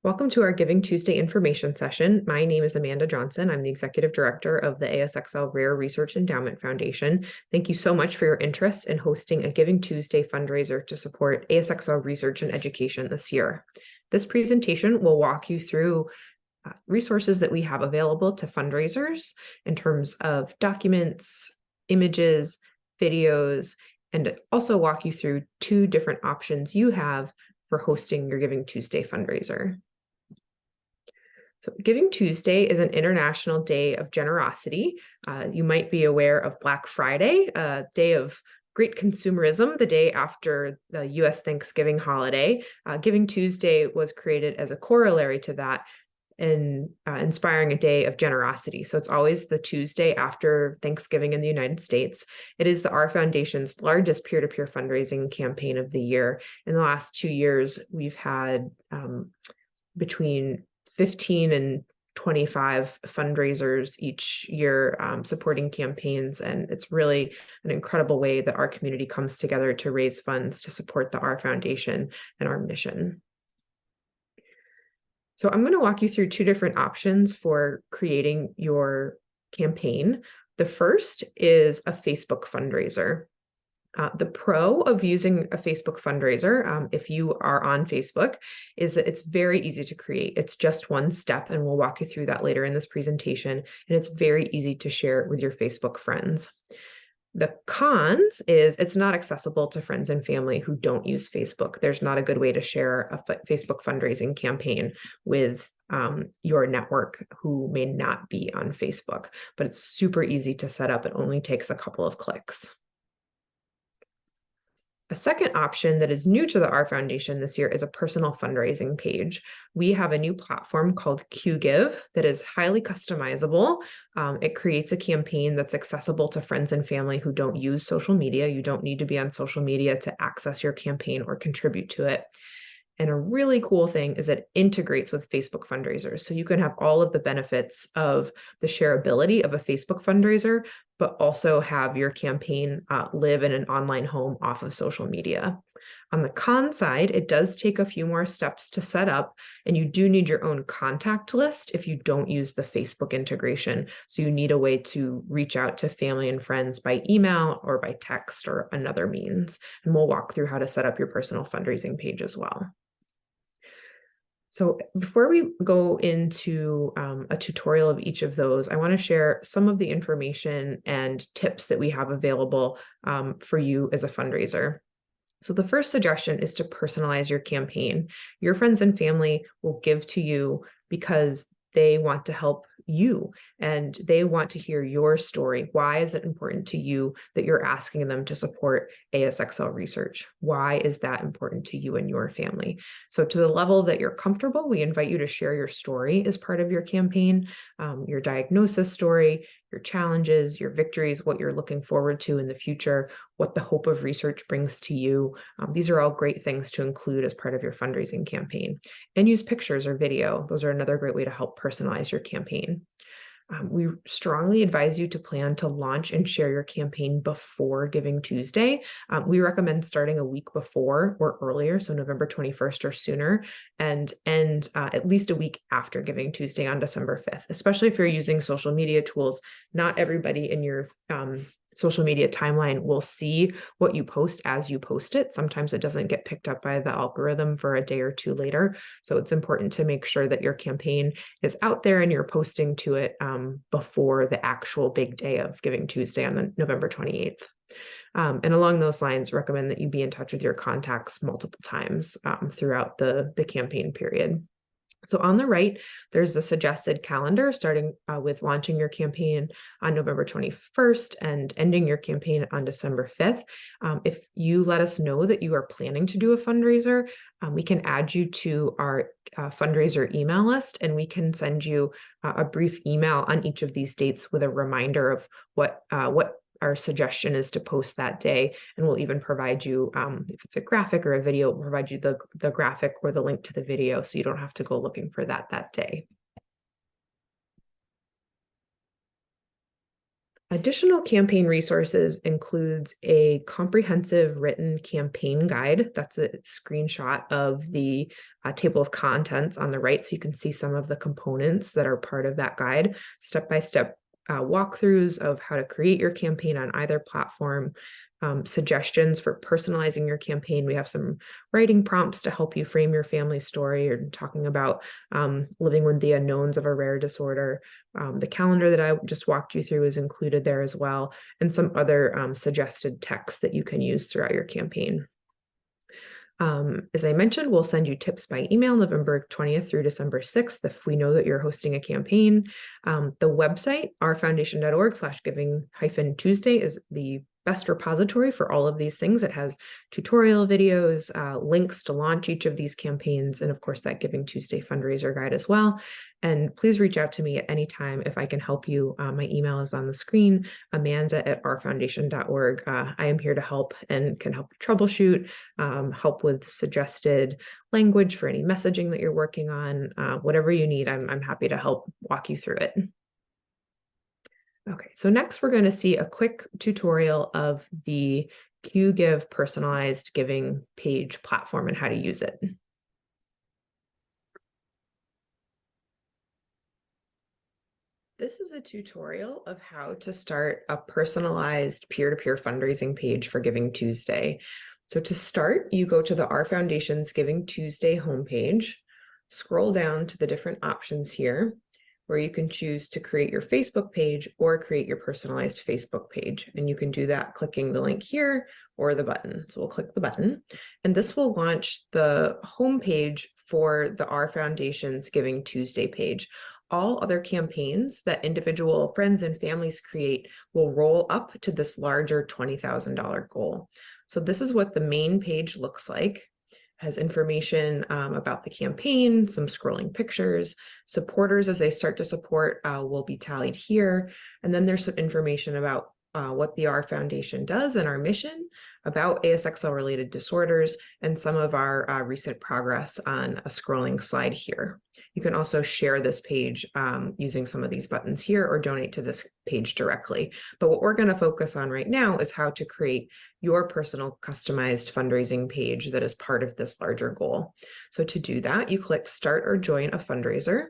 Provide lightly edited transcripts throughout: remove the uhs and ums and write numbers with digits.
Welcome to our Giving Tuesday information session. My name is Amanda Johnson. I'm the Executive Director of the ASXL Rare Research Endowment Foundation. Thank you so much for your interest in hosting a Giving Tuesday fundraiser to support ASXL research and education this year. This presentation will walk you through resources that we have available to fundraisers in terms of documents, images, videos, and also walk you through two different options you have for hosting your Giving Tuesday fundraiser. So Giving Tuesday is an international day of generosity. You might be aware of Black Friday, a day of great consumerism, the day after the US Thanksgiving holiday. Giving Tuesday was created as a corollary to that and inspiring a day of generosity. So it's always the Tuesday after Thanksgiving in the United States. It is Our Foundation's largest peer-to-peer fundraising campaign of the year. In the last 2 years, we've had between 15 and 25 fundraisers each year supporting campaigns. And it's really an incredible way that our community comes together to raise funds to support the Our Foundation and our mission. So I'm going to walk you through two different options for creating your campaign. The first is a Facebook fundraiser. The pro of using a Facebook fundraiser, if you are on Facebook, is that it's very easy to create. It's just one step, and we'll walk you through that later in this presentation. And it's very easy to share with your Facebook friends. The cons is it's not accessible to friends and family who don't use Facebook. There's not a good way to share a Facebook fundraising campaign with your network who may not be on Facebook, but it's super easy to set up. It only takes a couple of clicks. A second option that is new to the Our Foundation this year is a personal fundraising page. We have a new platform called QGive that is highly customizable. It creates a campaign that's accessible to friends and family who don't use social media. You don't need to be on social media to access your campaign or contribute to it. And a really cool thing is it integrates with Facebook fundraisers. So you can have all of the benefits of the shareability of a Facebook fundraiser, but also have your campaign live in an online home off of social media. On the con side, it does take a few more steps to set up, and you do need your own contact list if you don't use the Facebook integration. So you need a way to reach out to family and friends by email or by text or another means. And we'll walk through how to set up your personal fundraising page as well. So before we go into a tutorial of each of those, I want to share some of the information and tips that we have available for you as a fundraiser. So the first suggestion is to personalize your campaign. Your friends and family will give to you because they want to help you and they want to hear your story. Why is it important to you that you're asking them to support ASXL research? Why is that important to you and your family? So to the level that you're comfortable, we invite you to share your story as part of your campaign, your diagnosis story, your challenges, your victories, what you're looking forward to in the future, what the hope of research brings to you. These are all great things to include as part of your fundraising campaign. And use pictures or video. Those are another great way to help personalize your campaign. We strongly advise you to plan to launch and share your campaign before Giving Tuesday. We recommend starting a week before or earlier, so November 21st or sooner, and end at least a week after Giving Tuesday on December 5th, especially if you're using social media tools. Not everybody in your social media timeline will see what you post as you post it. Sometimes it doesn't get picked up by the algorithm for a day or two later. So it's important to make sure that your campaign is out there and you're posting to it before the actual big day of Giving Tuesday on the November 28th. And along those lines, recommend that you be in touch with your contacts multiple times throughout the campaign period. So on the right, there's a suggested calendar starting with launching your campaign on November 21st and ending your campaign on December 5th. If you let us know that you are planning to do a fundraiser, we can add you to our fundraiser email list, and we can send you a brief email on each of these dates with a reminder of what our suggestion is to post that day. And we'll even provide you, if it's a graphic or a video, we'll provide you the graphic or the link to the video so you don't have to go looking for that day. Additional campaign resources includes a comprehensive written campaign guide. That's a screenshot of the table of contents on the right, so you can see some of the components that are part of that guide, step-by-step walkthroughs of how to create your campaign on either platform, suggestions for personalizing your campaign. We have some writing prompts to help you frame your family story, or talking about living with the unknowns of a rare disorder. The calendar that I just walked you through is included there as well, and some other suggested text that you can use throughout your campaign. As I mentioned, we'll send you tips by email November 20th through December 6th if we know that you're hosting a campaign. The website, ourfoundation.org/giving-tuesday, is the best repository for all of these things. It has tutorial videos, links to launch each of these campaigns, and of course that Giving Tuesday fundraiser guide as well. And please reach out to me at any time if I can help you. My email is on the screen, amanda@ourfoundation.org. I am here to help and can help troubleshoot, help with suggested language for any messaging that you're working on. Whatever you need, I'm happy to help walk you through it. Okay, so next we're going to see a quick tutorial of the QGive personalized giving page platform and how to use it. This is a tutorial of how to start a personalized peer-to-peer fundraising page for Giving Tuesday. So to start, you go to the Our Foundation's Giving Tuesday homepage, scroll down to the different options here, where you can choose to create your Facebook page or create your personalized Facebook page. And you can do that clicking the link here or the button. So we'll click the button, and this will launch the homepage for the Our Foundation's Giving Tuesday page. All other campaigns that individual friends and families create will roll up to this larger $20,000 goal. So this is what the main page looks like. Has information about the campaign, some scrolling pictures. Supporters, as they start to support, will be tallied here. And then there's some information about what the Our Foundation does and our mission, about ASXL-related disorders, and some of our recent progress on a scrolling slide here. You can also share this page using some of these buttons here, or donate to this page directly. But what we're going to focus on right now is how to create your personal customized fundraising page that is part of this larger goal. So to do that, you click Start or Join a Fundraiser,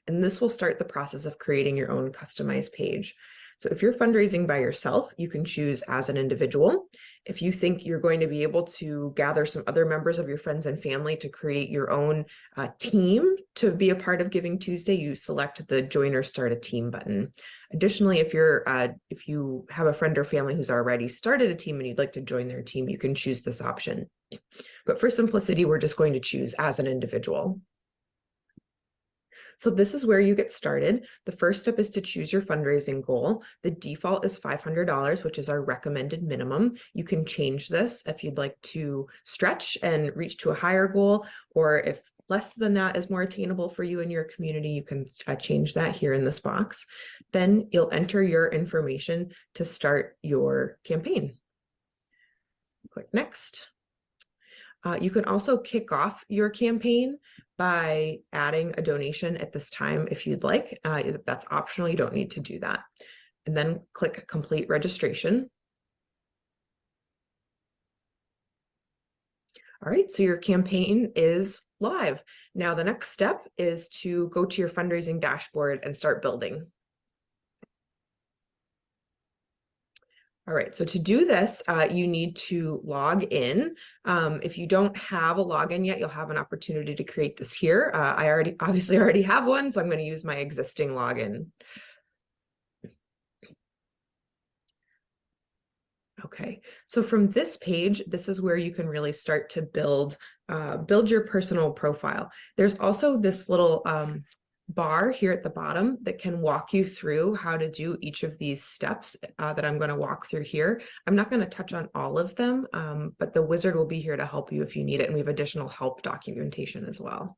and this will start the process of creating your own customized page. So if you're fundraising by yourself, you can choose as an individual. If you think you're going to be able to gather some other members of your friends and family to create your own team to be a part of Giving Tuesday, you select the Join or Start a Team button. Additionally, if you have a friend or family who's already started a team and you'd like to join their team, you can choose this option. But for simplicity, we're just going to choose as an individual. So this is where you get started. The first step is to choose your fundraising goal. The default is $500, which is our recommended minimum. You can change this if you'd like to stretch and reach to a higher goal, or if less than that is more attainable for you and your community, you can change that here in this box. Then you'll enter your information to start your campaign. Click Next. You can also kick off your campaign by adding a donation at this time if you'd like. That's optional, you don't need to do that. And then click Complete Registration. All right, so your campaign is live. Now the next step is to go to your fundraising dashboard and start building. All right, so to do this, you need to log in. If you don't have a login yet, you'll have an opportunity to create this here. I obviously already have one, so I'm going to use my existing login. Okay, so from this page, this is where you can really start to build your personal profile. There's also this little bar here at the bottom that can walk you through how to do each of these steps that I'm going to walk through here. I'm not going to touch on all of them, but the wizard will be here to help you if you need it, and we have additional help documentation as well.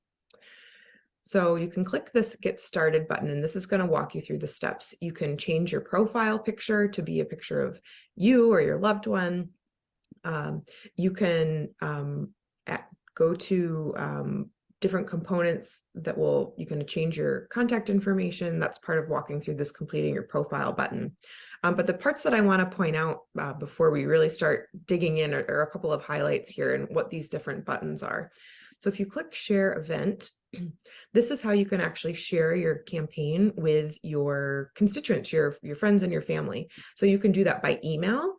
So you can click this Get Started button, and this is going to walk you through the steps. You can change your profile picture to be a picture of you or your loved one. You can go to different components that you can change your contact information. That's part of walking through this completing your profile button. But the parts that I want to point out before we really start digging in are a couple of highlights here and what these different buttons are. So if you click share event, this is how you can actually share your campaign with your constituents, your friends and your family. So you can do that by email.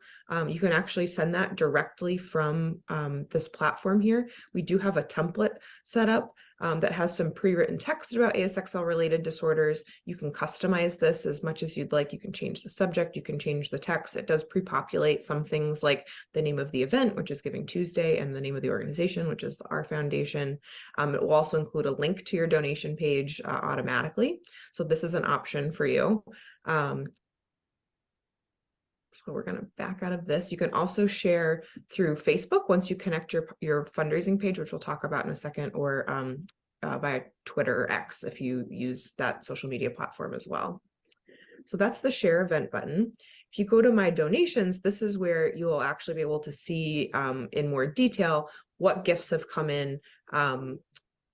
You can actually send that directly from this platform here. We do have a template set up that has some pre-written text about ASXL related disorders. You can customize this as much as you'd like. You can change the subject, you can change the text. It does pre-populate some things like the name of the event, which is Giving Tuesday, and the name of the organization, which is the Our Foundation. It will also include a link to your donation page automatically. So this is an option for you. So we're going to back out of this. You can also share through Facebook once you connect your fundraising page, which we'll talk about in a second, or via Twitter or X if you use that social media platform as well. So that's the share event button. If you go to my donations, this is where you'll actually be able to see in more detail what gifts have come in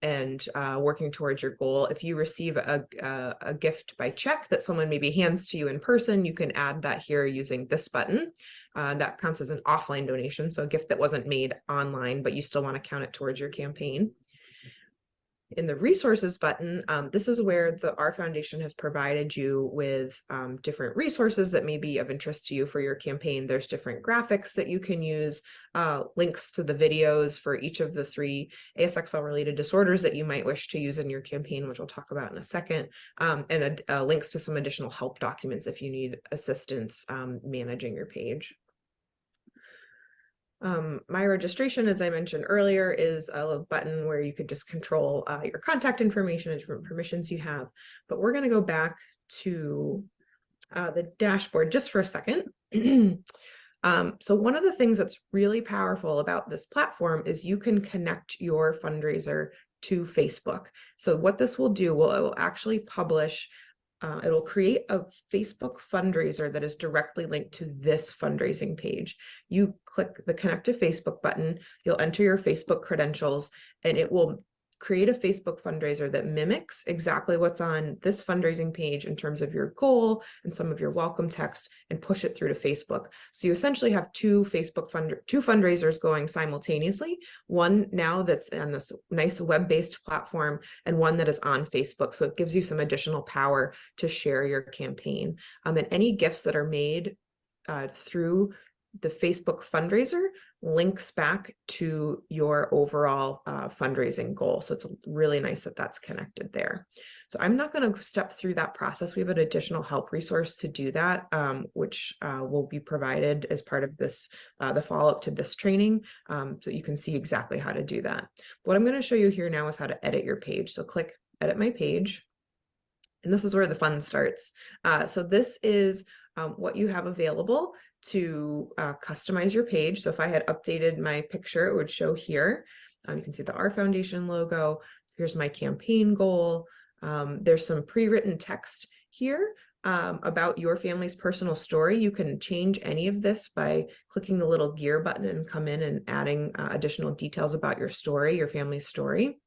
and working towards your goal. If you receive a gift by check that someone maybe hands to you in person, you can add that here using this button. That counts as an offline donation, so a gift that wasn't made online, but you still want to count it towards your campaign. In the resources button, this is where Our Foundation has provided you with different resources that may be of interest to you for your campaign. There's different graphics that you can use, links to the videos for each of the 3 ASXL related disorders that you might wish to use in your campaign, which we'll talk about in a second, and links to some additional help documents if you need assistance managing your page. My registration, as I mentioned earlier, is a button where you could just control your contact information and different permissions you have. But we're going to go back to the dashboard just for a second. So one of the things that's really powerful about this platform is you can connect your fundraiser to Facebook. So what this will do, it will actually publish it'll create a Facebook fundraiser that is directly linked to this fundraising page. You click the Connect to Facebook button, you'll enter your Facebook credentials, and it will create a Facebook fundraiser that mimics exactly what's on this fundraising page in terms of your goal and some of your welcome text, and push it through to Facebook. So you essentially have two fundraisers going simultaneously, one now that's on this nice web-based platform and one that is on Facebook. So it gives you some additional power to share your campaign. And any gifts that are made through the Facebook fundraiser links back to your overall fundraising goal. So it's really nice that that's connected there. So I'm not going to step through that process. We have an additional help resource to do that, which will be provided as part of this, the follow-up to this training, so you can see exactly how to do that. What I'm going to show you here now is how to edit your page. So click Edit My Page. And this is where the fun starts. So this is what you have available to customize your page. So if I had updated my picture, it would show here. You can see the Our Foundation logo. Here's my campaign goal. There's some pre-written text here about your family's personal story. You can change any of this by clicking the little gear button and come in and adding additional details about your story, your family's story.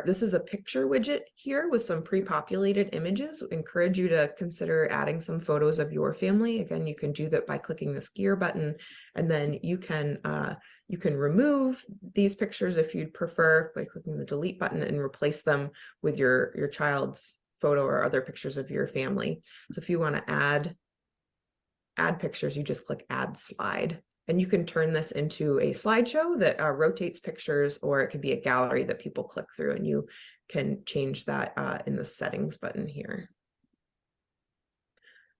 This is a picture widget here with some pre-populated images. Encourage you to consider adding some photos of your family. Again, you can do that by clicking this gear button, and then you can remove these pictures if you'd prefer by clicking the delete button and replace them with your child's photo or other pictures of your family. So if you want to add pictures, you just click Add Slide. And you can turn this into a slideshow that rotates pictures, or it could be a gallery that people click through, and you can change that in the settings button here.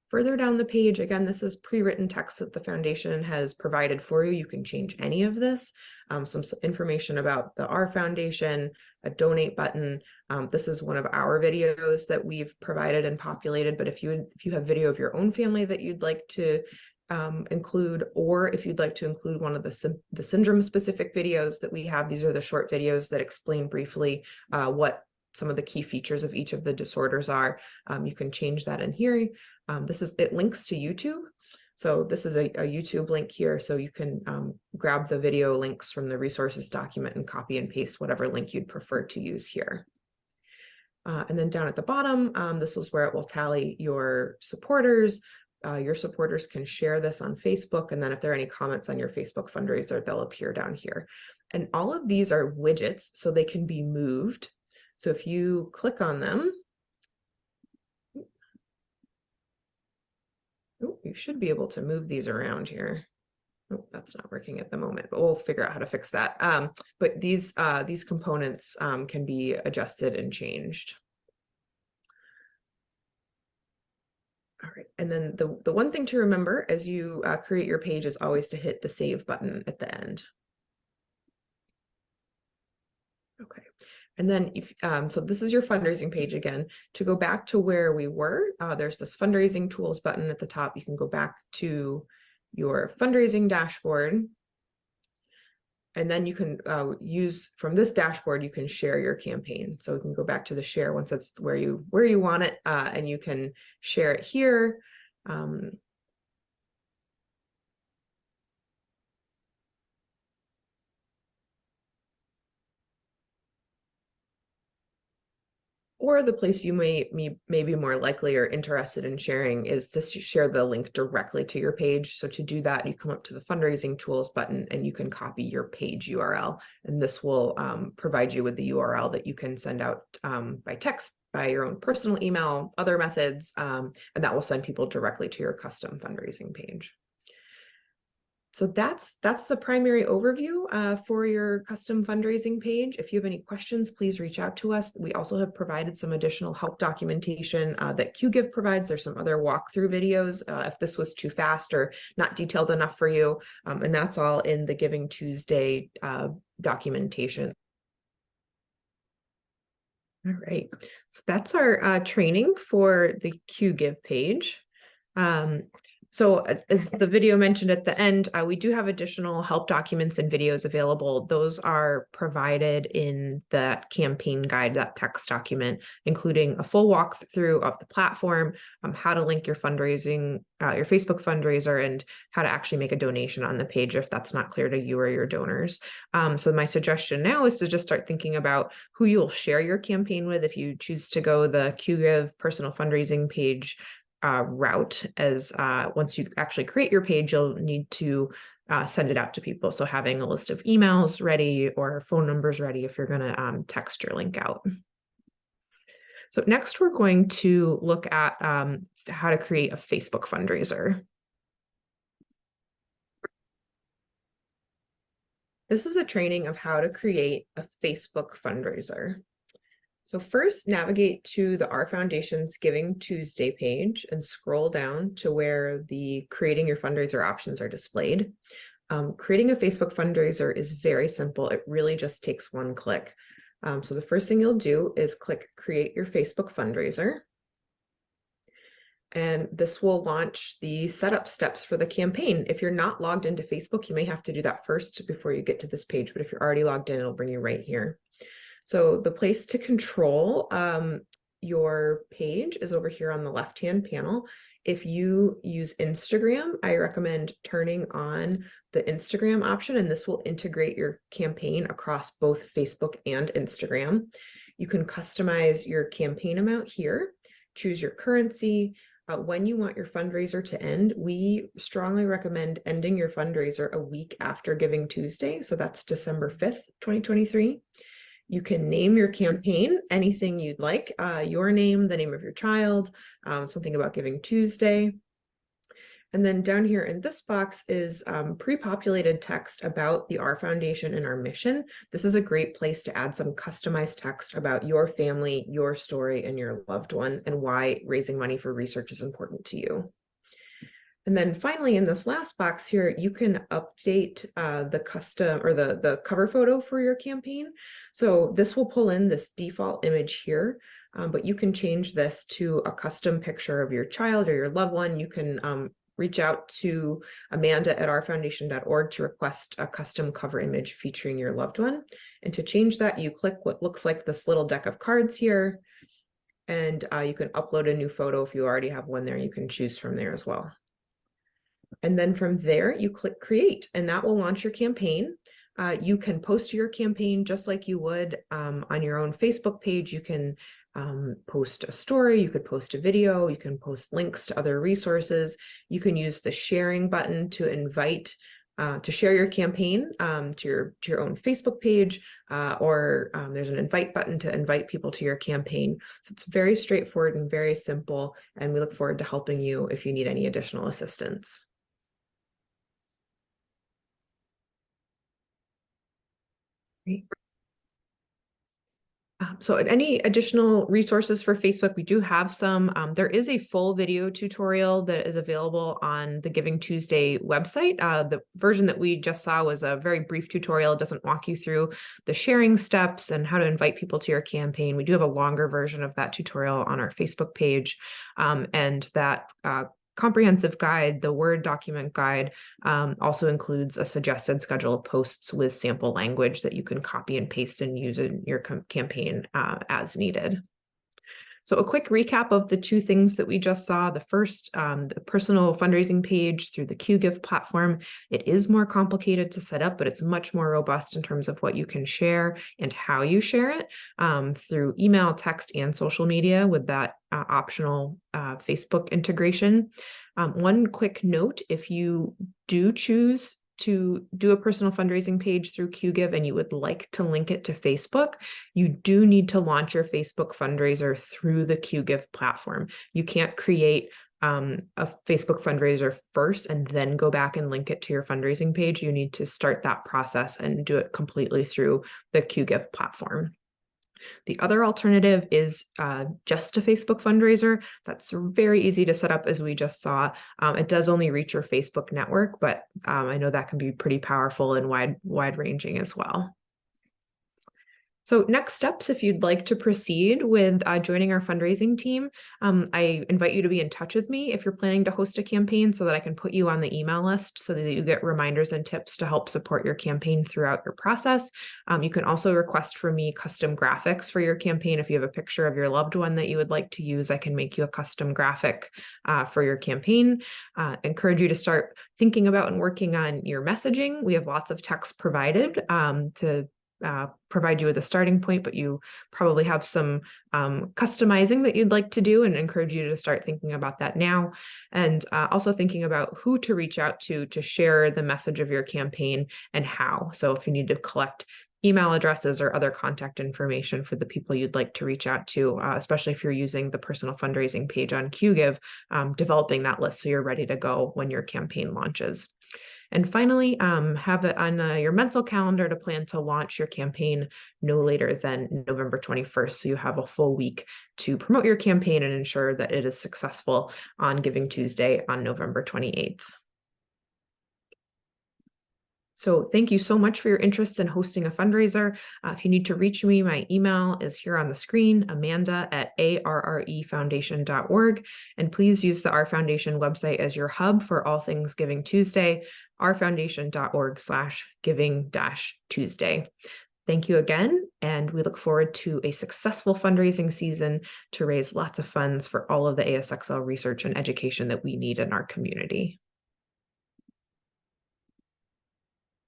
Further down the page, again, this is pre-written text that the foundation has provided for you. You can change any of this. Some information about the Our Foundation, a donate button. This is one of our videos that we've provided and populated, but if you have video of your own family that you'd like to include, or if you'd like to include one of the syndrome specific videos that we have, these are the short videos that explain briefly what some of the key features of each of the disorders are. You can change that in here. It links to YouTube. So this is a YouTube link here, so you can grab the video links from the resources document and copy and paste whatever link you'd prefer to use here. And then down at the bottom, this is where it will tally your supporters. Your supporters can share this on Facebook, and then if there are any comments on your Facebook fundraiser, they'll appear down here. And all of these are widgets, so they can be moved. So if you click on them, you should be able to move these around here. Oh, that's not working at the moment, but we'll figure out how to fix that. But these components can be adjusted and changed. All right, and then the one thing to remember as you create your page is always to hit the save button at the end. Okay, and then if so this is your fundraising page again. To go back to where we were, there's this fundraising tools button at the top. You can go back to your fundraising dashboard, and then you can use from this dashboard, you can share your campaign. So you can go back to the share once that's where you want it, and you can share it here. Or the place you may be more likely or interested in sharing is to share the link directly to your page. So to do that, you come up to the fundraising tools button and you can copy your page URL. And this will provide you with the URL that you can send out by text, by your own personal email, other methods, and that will send people directly to your custom fundraising page. So that's the primary overview for your custom fundraising page. If you have any questions, please reach out to us. We also have provided some additional help documentation that QGive provides. There's some other walkthrough videos if this was too fast or not detailed enough for you. And that's all in the Giving Tuesday documentation. All right, so that's our training for the QGive page. So as the video mentioned at the end, we do have additional help documents and videos available. Those are provided in that campaign guide, that text document, including a full walkthrough of the platform, how to link your fundraising, your Facebook fundraiser, and how to actually make a donation on the page if that's not clear to you or your donors. So my suggestion now is to just start thinking about who you'll share your campaign with if you choose to go the QGive personal fundraising page route, as once you actually create your page, you'll need to send it out to people. So having a list of emails ready or phone numbers ready if you're going to text your link out. So next, we're going to look at how to create a Facebook fundraiser. This is a training of how to create a Facebook fundraiser. So first, navigate to the Our Foundation's Giving Tuesday page and scroll down to where the creating your fundraiser options are displayed. Creating a Facebook fundraiser is very simple. It really just takes one click. So the first thing you'll do is click Create Your Facebook Fundraiser. And this will launch the setup steps for the campaign. If you're not logged into Facebook, you may have to do that first before you get to this page. But if you're already logged in, it'll bring you right here. So the place to control your page is over here on the left-hand panel. If you use Instagram, I recommend turning on the Instagram option, and this will integrate your campaign across both Facebook and Instagram. You can customize your campaign amount here, choose your currency. When you want your fundraiser to end, we strongly recommend ending your fundraiser a week after Giving Tuesday. So that's December 5th, 2023. You can name your campaign anything you'd like, your name, the name of your child, something about Giving Tuesday. And then down here in this box is pre-populated text about the Our Foundation and our mission. This is a great place to add some customized text about your family, your story, and your loved one, and why raising money for research is important to you. And then finally, in this last box here, you can update the custom or the cover photo for your campaign. So this will pull in this default image here, but you can change this to a custom picture of your child or your loved one. You can reach out to Amanda at ourfoundation.org to request a custom cover image featuring your loved one. And to change that, you click what looks like this little deck of cards here, and you can upload a new photo. If you already have one there, you can choose from there as well. And then from there, you click create, and that will launch your campaign. You can post your campaign just like you would on your own Facebook page. You can post a story, you could post a video, you can post links to other resources. You can use the sharing button to invite to share your campaign to your own Facebook page, or there's an invite button to invite people to your campaign. So it's very straightforward and very simple, and we look forward to helping you if you need any additional assistance. Great. So any additional resources for Facebook, we do have some. There is a full video tutorial that is available on the Giving Tuesday website. The version that we just saw was a very brief tutorial. It doesn't walk you through the sharing steps and how to invite people to your campaign. We do have a longer version of that tutorial on our Facebook page, and that comprehensive guide, the Word document guide, also includes a suggested schedule of posts with sample language that you can copy and paste and use in your campaign as needed. So a quick recap of the two things that we just saw. The first, the personal fundraising page through the QGive platform. It is more complicated to set up, but it's much more robust in terms of what you can share and how you share it through email, text, and social media with that optional Facebook integration. One quick note, if you do choose to do a personal fundraising page through QGive and you would like to link it to Facebook, you do need to launch your Facebook fundraiser through the QGive platform. You can't create a Facebook fundraiser first and then go back and link it to your fundraising page. You need to start that process and do it completely through the QGive platform. The other alternative is just a Facebook fundraiser. That's very easy to set up, as we just saw. It does only reach your Facebook network, but I know that can be pretty powerful and wide-ranging as well. So next steps, if you'd like to proceed with joining our fundraising team, I invite you to be in touch with me if you're planning to host a campaign so that I can put you on the email list so that you get reminders and tips to help support your campaign throughout your process. You can also request for me custom graphics for your campaign. If you have a picture of your loved one that you would like to use, I can make you a custom graphic for your campaign. Encourage you to start thinking about and working on your messaging. We have lots of text provided to provide you with a starting point, but you probably have some customizing that you'd like to do, and encourage you to start thinking about that now. And also thinking about who to reach out to share the message of your campaign and how. So if you need to collect email addresses or other contact information for the people you'd like to reach out to, especially if you're using the personal fundraising page on QGive, developing that list so you're ready to go when your campaign launches. And finally, have it on your mental calendar to plan to launch your campaign no later than November 21st. So you have a full week to promote your campaign and ensure that it is successful on Giving Tuesday on November 28th. So thank you so much for your interest in hosting a fundraiser. If you need to reach me, my email is here on the screen, amanda@arrefoundation.org. And please use the Our Foundation website as your hub for all things Giving Tuesday, ourfoundation.org/giving-tuesday. Thank you again, and we look forward to a successful fundraising season to raise lots of funds for all of the ASXL research and education that we need in our community.